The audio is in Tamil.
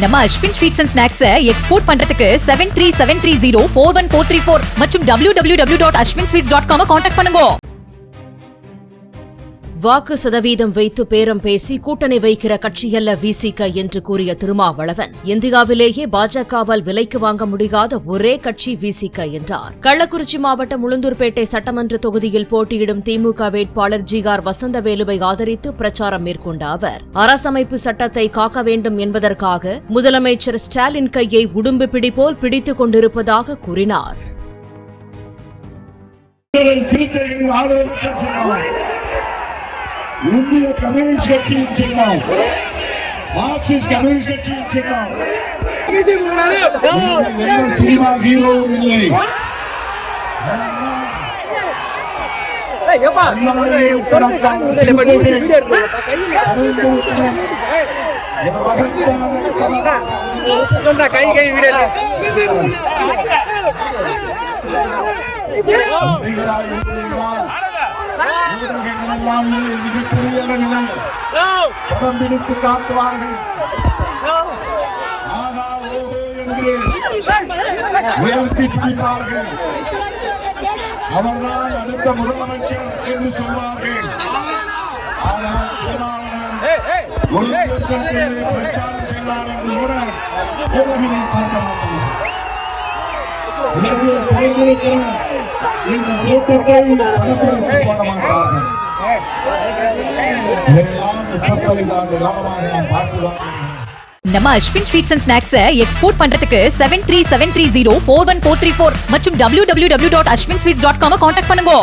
நம்ம Ashwin sweets and snacks export பண்றதுக்கு 7373041434 மற்றும் www.ashwinsweets.com கான்டாக்ட் பண்ணுங்க. வாக்கு சதவீதம் வைத்து பேரம் பேசி கூட்டணி வைக்கிற கட்சியல்ல விசிக என்று கூறிய திருமாவளவன், இந்தியாவிலேயே பாஜகவால் விலைக்கு வாங்க முடியாத ஒரே கட்சி விசிக என்றார். கள்ளக்குறிச்சி மாவட்டம் உளுந்தூர்பேட்டை சட்டமன்ற தொகுதியில் போட்டியிடும் திமுக வேட்பாளர் ஜிஆர் வசந்தவேலுவை ஆதரித்து பிரச்சாரம் மேற்கொண்ட அவர், அரசமைப்பு சட்டத்தை காக்க வேண்டும் என்பதற்காக முதலமைச்சர் ஸ்டாலின் கையை உடும்பு பிடி போல் பிடித்துக் கொண்டிருப்பதாக கூறினார். இந்திய கம்யூனிஸ்ட் கட்சியின் சின்னம், மார்க்சிஸ்ட் கம்யூனிஸ்ட் கட்சியின் சின்னம். எந்த சினிமா ஹீரோவும் இல்லை. படம் பிடித்து காட்டுவார்கள், உயர்த்தி பிடிப்பார்கள். அவர்தான் அடுத்த முதலமைச்சர் என்று சொல்வார்கள். ஆனால் பிரச்சாரம் செய்தார் என்று கூட காட்ட மாட்டார்கள். இந்த கூட்டத்தை பதப்படுத்தி போட மாட்டார்கள். நம்ம Ashwin sweets and snacks export பண்றதுக்கு 7373041434 மற்றும் www.ashwinsweets.com கான்டாக்ட் பண்ணுங்க.